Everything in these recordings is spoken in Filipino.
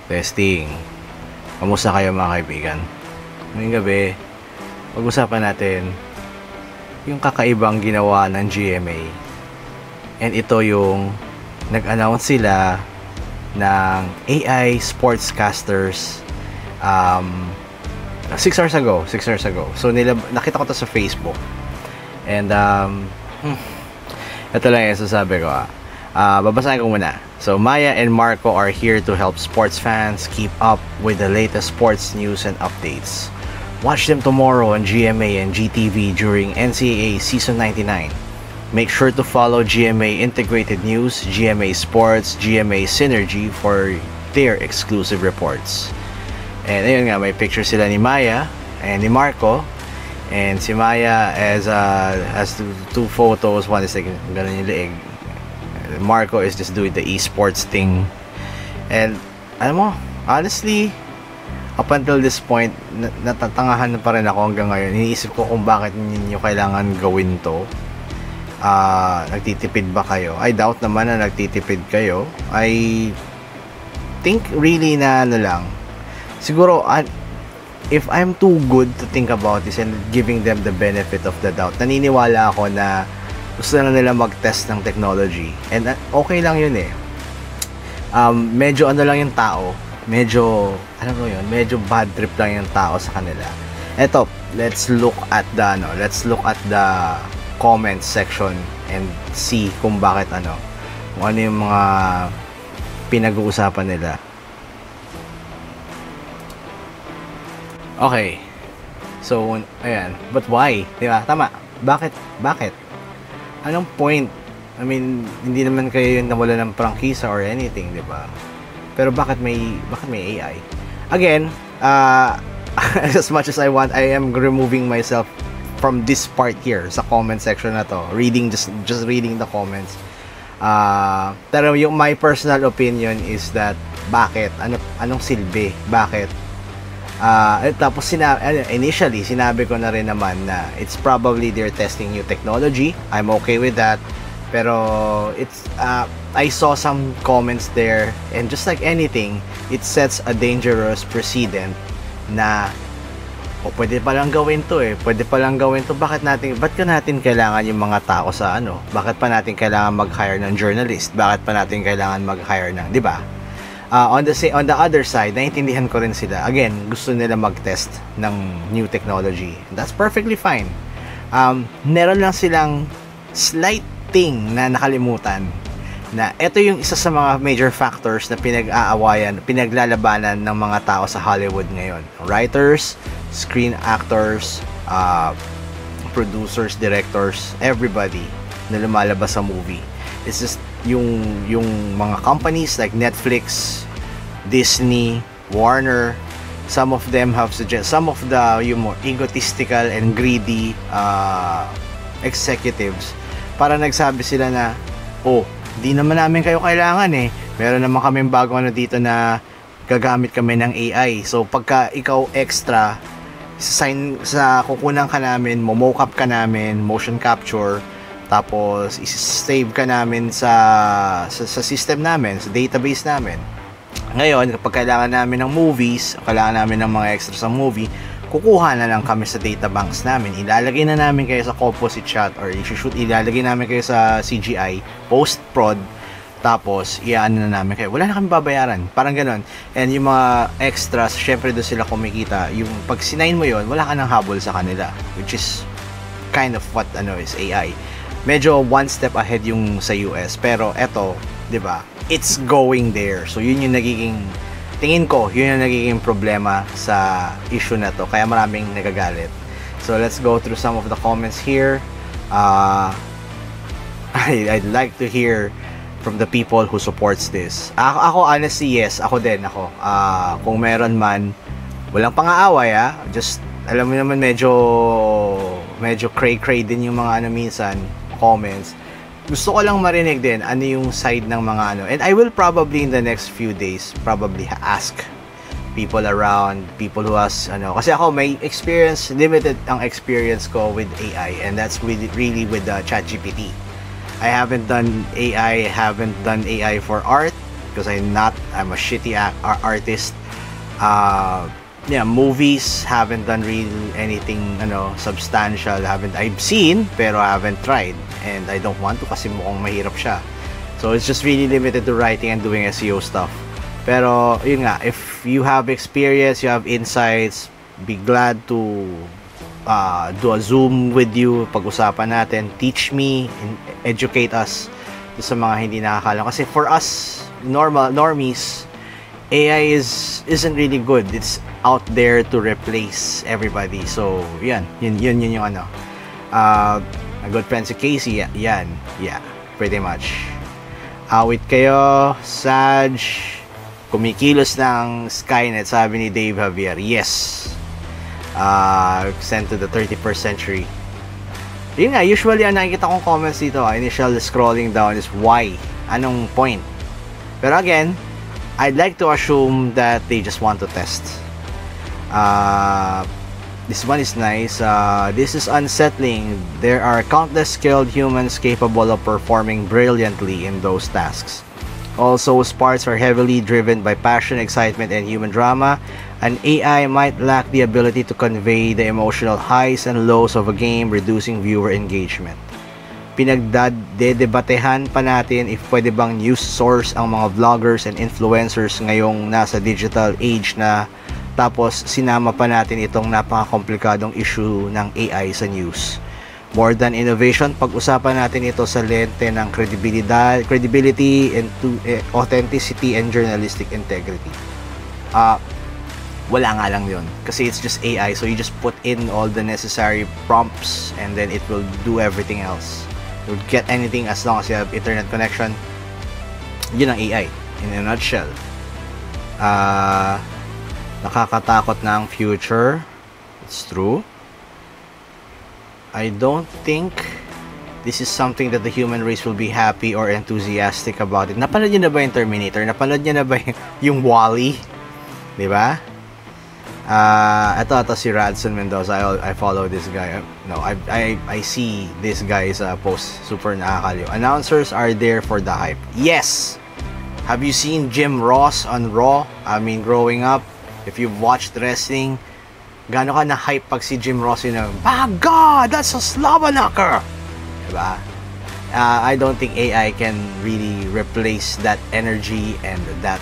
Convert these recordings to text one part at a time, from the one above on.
Testing. Kamusta kayo mga kaibigan? Ngayong gabi, pag-usapan natin yung kakaibang ginawa ng GMA. And ito yung nag-announce sila ng AI sportscasters 6 hours ago. So nakita ko to sa Facebook. And ito lang yung sasabi ko. Babasahin ko muna. So Maya and Marco are here to help sports fans keep up with the latest sports news and updates. Watch them tomorrow on GMA and GTV during NCAA Season 99. Make sure to follow GMA Integrated News, GMA Sports, GMA Synergy for their exclusive reports. And ayun nga, may picture sila ni Maya and ni Marco. And si Maya has two photos. One is like ganun yung leeg. Marco is just doing the esports thing. And alam mo, honestly, up until this point, natatangahan pa rin ako hanggang ngayon. Iniisip ko kung bakit ninyo kailangan gawin to. Nagtitipid ba kayo? I doubt naman na nagtitipid kayo. I think really na ano lang. Siguro, if I'm too good to think about this and giving them the benefit of the doubt, naniniwala ako na gusto na nila mag-test ng technology. And okay lang yun eh. Medyo ano lang yung tao. Medyo, alam mo yun, medyo bad trip lang yung tao sa kanila. Eto, let's look at the comment section and see kung bakit kung ano yung mga pinag-uusapan nila. Okay. So, ayan. But why? Diba? Tama. Bakit? Anong point? I mean, hindi naman kayo yung nawala ng prangkisa or anything, di ba? Pero bakit may AI? Again, as much as I want, I am removing myself from this part here sa comment section na to. Just reading the comments. Pero yung my personal opinion is that bakit? Anong silbi? Bakit? Tapos initially sinabi ko na rin naman na it's probably they're testing new technology. I'm okay with that. Pero I saw some comments there, and just like anything, it sets a dangerous precedent na pwede pa lang gawin to bakit ka natin kailangan yung mga tao sa bakit pa natin kailangan mag-hire ng journalist, bakit pa natin kailangan mag-hire ng, di ba? On the other side, naiintindihan ko rin sila. Again, gusto nila mag-test ng new technology. That's perfectly fine. Meron lang silang slight thing na nakalimutan, na ito yung isa sa mga major factors na pinaglalabanan ng mga tao sa Hollywood ngayon. Writers, screen actors, producers, directors, everybody na lumalabas sa movie. It's just yung mga companies like Netflix, Disney, Warner, some of them have some of the yung more egotistical and greedy executives, para nagsabi sila na, di naman namin kayo kailangan eh. Meron naman kaming bago dito na gagamit kami ng AI. So pagka ikaw extra, sa kukunan ka namin, mo-mocap ka namin, motion capture, tapos i-save ka namin sa system namin, sa database namin. Ngayon, kapag kailangan namin ng movies, kailangan namin ng mga extra sa movie, kukuha na lang kami sa databanks namin. Ilalagay na namin kayo sa composite shot or ilalagay namin kayo sa CGI, post-prod, tapos iaan na namin kayo. Wala na kami babayaran. Parang ganon. And yung mga extras, syempre doon sila kumikita. Yung pag sinain mo yon, wala ka nang habol sa kanila. Which is kind of what is AI. Medyo one step ahead yung sa US, pero eto, 'di ba? It's going there. So yun yung nagiging, tingin ko, yun yung nagiging problema sa issue na to. Kaya maraming nagagalit. So let's go through some of the comments here. I'd like to hear from the people who supports this. Ako honestly, yes, ako din. Kung meron man, walang pang-aaway just, alam mo naman, medyo cray-cray din yung mga minsan comments. gusto ko lang marinig din ano yung side ng mga ano. And I will probably in the next few days probably ask people around, people who has ano, kasi ako may experience, limited ang experience ko with AI, and that's really with ChatGPT. I haven't done AI for art because I'm a shitty artist. Yeah, movies, haven't done really anything substantial. I've seen pero I haven't tried, and I don't want to kasi mukhang mahirap siya. So it's just really limited to writing and doing SEO stuff. Pero yun nga, if you have experience, you have insights, be glad to do a Zoom with you, pag-usapan natin, teach me, educate us sa mga hindi nakakalam. Kasi for us normies, AI isn't really good. It's out there to replace everybody. So yun yung ano. A good friend si Casey, yeah, pretty much. Awit kayo, Saj. Kumikilos ng Skynet, sabi ni Dave Javier. Yes. Sent to the 31st century. Yun nga, usually ang nakikita kong comments dito, initial scrolling down is why? Anong point? Pero again, I'd like to assume that they just want to test. This one is nice. This is unsettling. There are countless skilled humans capable of performing brilliantly in those tasks. Also, sports are heavily driven by passion, excitement, and human drama. An AI might lack the ability to convey the emotional highs and lows of a game, reducing viewer engagement. Pinagdedebatehan pa natin if pwede bang news source ang mga vloggers and influencers ngayong nasa digital age na, tapos sinama pa natin itong napaka-komplikadong issue ng AI sa news. More than innovation, pag-usapan natin ito sa lente ng credibility and authenticity and journalistic integrity. Wala nga lang yun. Kasi it's just AI, so you just put in all the necessary prompts and then it will do everything else. You'll get anything as long as you have internet connection. Yun ang AI, in a nutshell. Nakakatakot na ang future. It's true. I don't think this is something that the human race will be happy or enthusiastic about it. Napanood niyo na ba yung Terminator? Napanood niyo na ba yung WALL-E? Di ba? Ito si Radson Mendoza. I follow this guy. No, I see this guy's post. Super nakakaliw. Announcers are there for the hype. Yes! Have you seen Jim Ross on Raw? I mean, growing up, if you've watched wrestling, gaano ka na-hype pag si Jim Ross yun, my God, that's a slobber knocker! Diba? I don't think AI can really replace that energy and that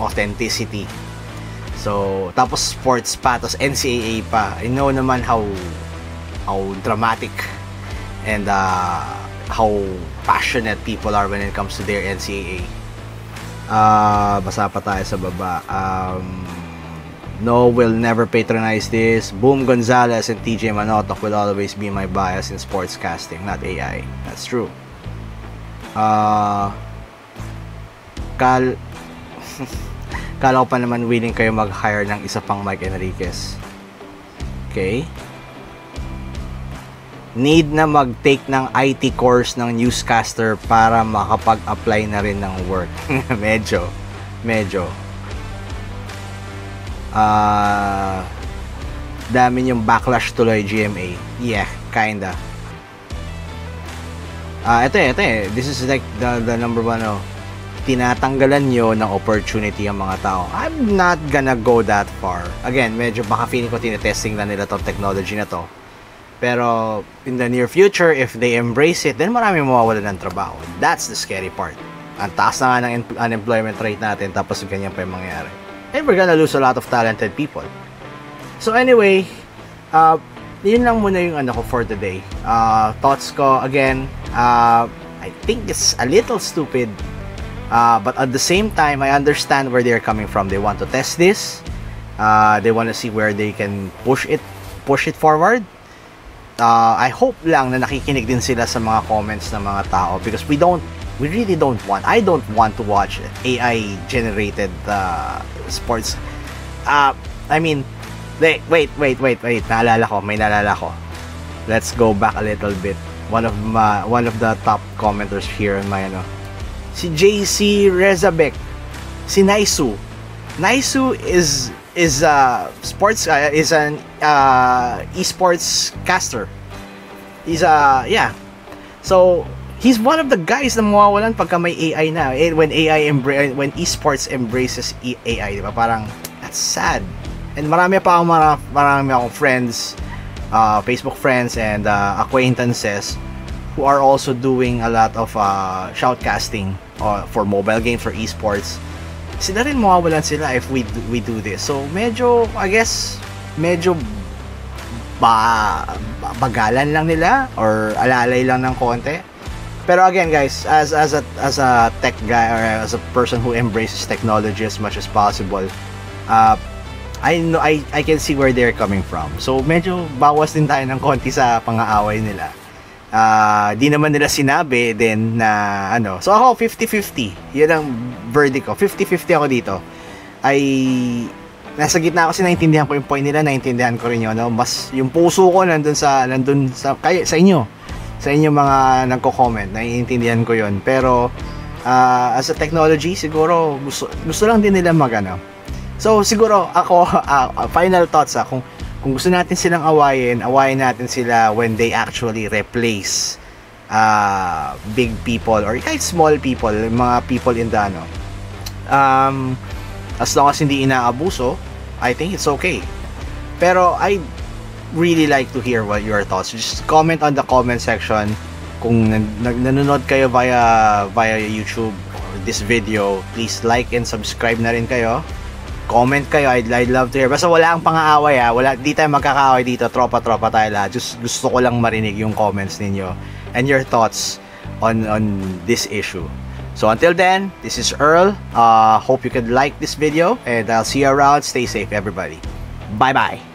authenticity. So, tapos sports pa, tapos NCAA pa. I know naman how dramatic and how passionate people are when it comes to their NCAA. Basa pa tayo sa baba. No, will never patronize this. Boom Gonzalez and TJ Manotok will always be my bias in sportscasting, not AI. That's true. Kala ko pa naman willing kayo mag-hire ng isa pang Mike Enriquez. Okay. Need na mag-take ng IT course ng newscaster para makapag-apply na rin ng work. Medyo. Dami yung backlash tuloy GMA. Yeah, kinda. Ito eh. This is like the number one, tinatanggalan nyo ng opportunity ang mga tao. I'm not gonna go that far. Again, medyo baka feeling ko tinetesting na nila tong technology na to. Pero in the near future, if they embrace it, then marami mawawalan ng trabaho. That's the scary part. Ang taas na nga ng unemployment rate natin, tapos ganyan pa yung mangyayari. And we're gonna lose a lot of talented people. So anyway, yun lang muna yung ano ko for today. Thoughts ko, again, I think it's a little stupid, but at the same time, I understand where they're coming from. They want to test this. They want to see where they can push it forward. I hope lang na nakikinig din sila sa mga comments ng mga tao, because we really don't want, I don't want to watch AI generated sports. I mean, wait, may naalala ko. Let's go back a little bit. one of the top commenters here in my si JC Rezabek, si Naisu. Naisu is sports is an esports caster. He's yeah. So he's one of the guys na mawawalan pagka may AI na. When when esports embraces AI, di ba? Parang that's sad. And marami akong friends, Facebook friends and acquaintances who are also doing a lot of shoutcasting for mobile games, for esports. Sila rin mawawalan sila if we do this. So medyo, I guess, medyo bagalan lang nila or alalay lang ng konti. Pero again guys, as a tech guy or as a person who embraces technology as much as possible, I know I can see where they're coming from. So medyo bawas din tayo ng konti sa pang-aaway nila. Di naman nila sinabi din na So ako 50-50. 'Yun ang verdict ko. 50-50 ako dito. Nasa gitna kasi naintindihan ko yung point nila, naintindihan ko rin yun, mas yung puso ko nandun sa inyo. Sa inyo mga nagko-comment, naiintindihan ko yun. Pero as a technology, siguro gusto lang din nila So siguro ako final thoughts kung gusto natin silang awayin natin sila when they actually replace big people or kahit small people, mga people in the as long as hindi inaabuso, I think it's okay. Pero I really like to hear what your thoughts. Just comment on the comment section kung nanonood kayo via YouTube or this video. Please like and subscribe na rin kayo. Comment kayo, I'd love to hear. Basta wala ang pang-aaway di tayo magkakaaway dito, tropa tayo lahat. Just gusto ko lang marinig yung comments ninyo and your thoughts on this issue. So until then, this is Earl. Hope you could like this video and I'll see you around. Stay safe everybody. Bye bye.